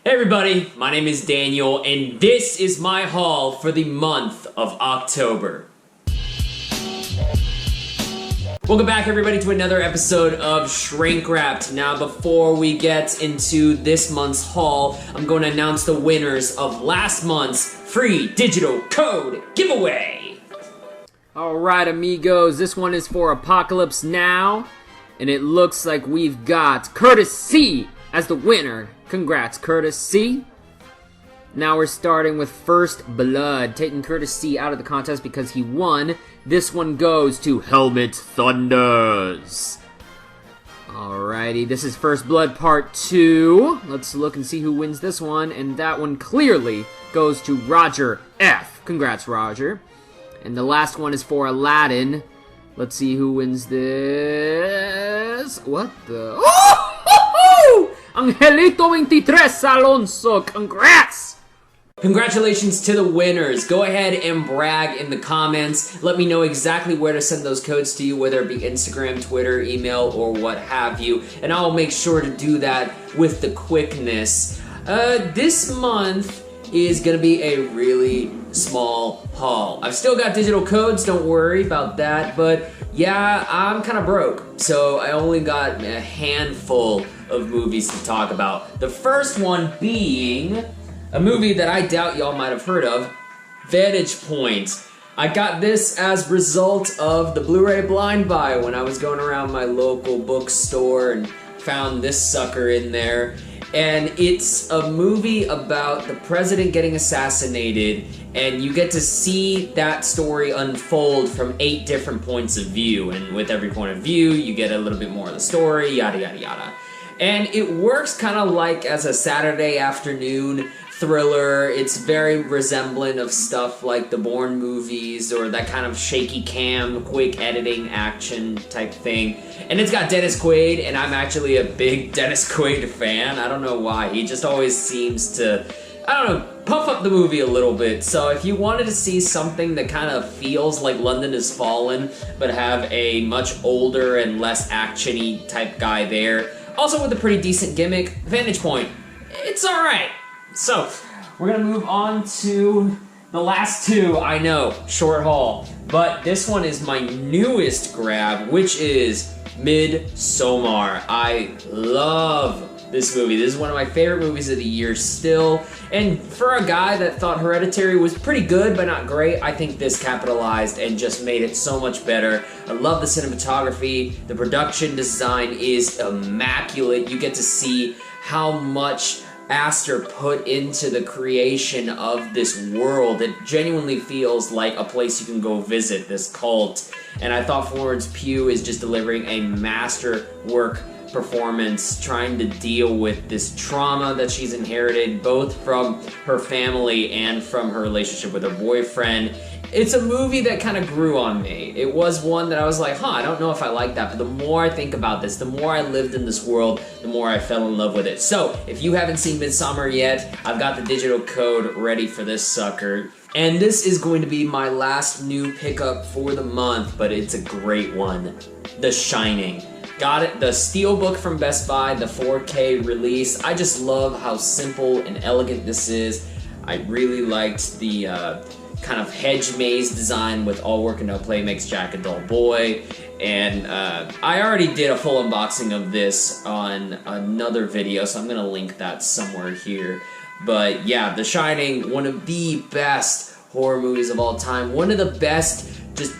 Hey everybody, my name is Daniel, and this is my haul for the month of October. Welcome back everybody to another episode of Shrinkwrapped. Now before we get into this month's haul, I'm going to announce the winners of last month's free digital code giveaway. Alright amigos, this one is for Apocalypse Now, and it looks like we've got Curtis C as the winner. Congrats, Curtis C. Now we're starting with First Blood, taking Curtis C out of the contest because he won. This one goes to Helmet Thunders. Alrighty, this is First Blood Part 2. Let's look and see who wins this one, and that one clearly goes to Roger F. Congrats, Roger. And the last one is for Aladdin. Let's see who wins this. What the... Oh! Angelito 23 Alonso, congrats! Congratulations to the winners. Go ahead and brag in the comments. Let me know exactly where to send those codes to you, whether it be Instagram, Twitter, email, or what have you. And I'll make sure to do that with the quickness. This month is gonna be a really small haul. I've still got digital codes, don't worry about that, but yeah, I'm kind of broke, so I only got a handful of movies to talk about. The first one being a movie that I doubt y'all might have heard of, Vantage Point. I got this as a result of the Blu-ray blind buy when I was going around my local bookstore and found this sucker in there. And it's a movie about the president getting assassinated, and you get to see that story unfold from 8 different points of view, and with every point of view, you get a little bit more of the story, yada yada yada. And it works kind of like as a Saturday afternoon thriller. It's very resemblant of stuff like the Bourne movies or that kind of shaky cam, quick editing action type thing. And it's got Dennis Quaid, and I'm actually a big Dennis Quaid fan. I don't know why. He just always seems to, I don't know, puff up the movie a little bit. So if you wanted to see something that kind of feels like London Has Fallen, but have a much older and less action-y type guy there, also with a pretty decent gimmick, Vantage Point, it's alright. So, we're gonna move on to the last two. I know, short haul, but this one is my newest grab, which is Midsommar. I love this movie. This is one of my favorite movies of the year still, and for a guy that thought Hereditary was pretty good but not great, I think this capitalized and just made it so much better. I love the cinematography. The production design is immaculate. You get to see how much Aster put into the creation of this world. It genuinely feels like a place you can go visit, this cult. And I thought Florence Pugh is just delivering a masterwork performance, trying to deal with this trauma that she's inherited, both from her family and from her relationship with her boyfriend. It's a movie that kind of grew on me. It was one that I was like, I don't know if I like that, but the more I think about this, the more I lived in this world, the more I fell in love with it. So, if you haven't seen Midsommar yet, I've got the digital code ready for this sucker. And this is going to be my last new pickup for the month, but it's a great one. The Shining. Got it, the Steelbook from Best Buy, the 4K release. I just love how simple and elegant this is. I really liked the kind of hedge maze design with all work and no play makes Jack a dull boy. And I already did a full unboxing of this on another video, so I'm gonna link that somewhere here. But yeah, The Shining, one of the best horror movies of all time. One of the best just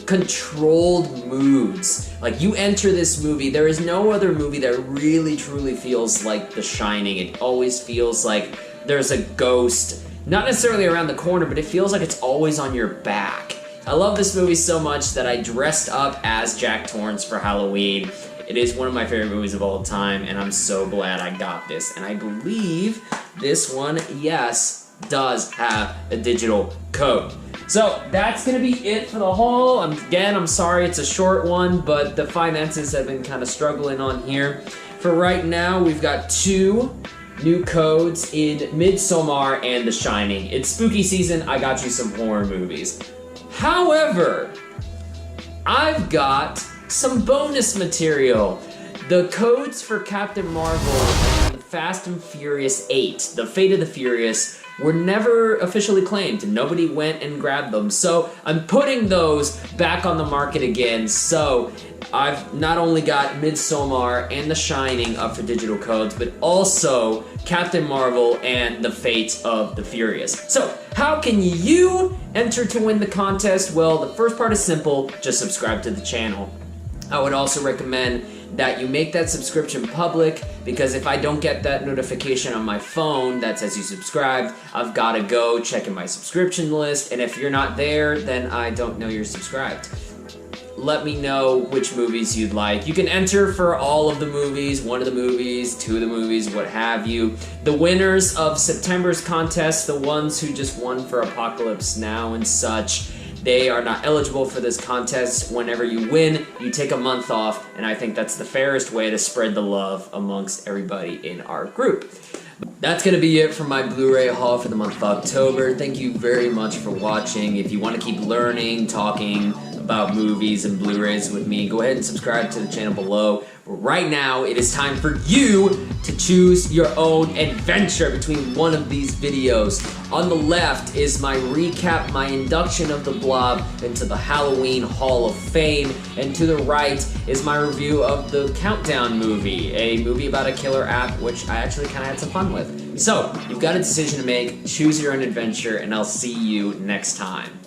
controlled moods. Like, you enter this movie, there is no other movie that really truly feels like The Shining. It always feels like there's a ghost, not necessarily around the corner, but it feels like it's always on your back. I love this movie so much that I dressed up as Jack Torrance for Halloween. It is one of my favorite movies of all time, and I'm so glad I got this. And I believe this one, yes, does have a digital code. So that's gonna be it for the haul. Again, I'm sorry it's a short one, but the finances have been kind of struggling on here. For right now, we've got 2 new codes in Midsommar and The Shining. It's spooky season, I got you some horror movies. However, I've got some bonus material. The codes for Captain Marvel and the Fast and Furious 8, The Fate of the Furious, were never officially claimed. Nobody went and grabbed them. So I'm putting those back on the market again. So I've not only got Midsommar and The Shining up for digital codes, but also Captain Marvel and The Fate of the Furious. So how can you enter to win the contest? Well, the first part is simple. Just subscribe to the channel. I would also recommend that you make that subscription public, because if I don't get that notification on my phone that says you subscribed, I've got to go check in my subscription list, and if you're not there, then I don't know you're subscribed. Let me know which movies you'd like. You can enter for all of the movies, one of the movies, two of the movies, what have you. The winners of September's contest, the ones who just won for Apocalypse Now and such, they are not eligible for this contest. Whenever you win, you take a month off, and I think that's the fairest way to spread the love amongst everybody in our group. That's going to be it for my Blu-ray haul for the month of October. Thank you very much for watching. If you want to keep learning, talking about movies and Blu-rays with me, go ahead and subscribe to the channel below. But right now, it is time for you to choose your own adventure between one of these videos. On the left is my recap, my induction of the Blob into the Halloween Hall of Fame, and to the right is my review of the Countdown movie, a movie about a killer app, which I actually kind of had some fun with. So, you've got a decision to make, choose your own adventure, and I'll see you next time.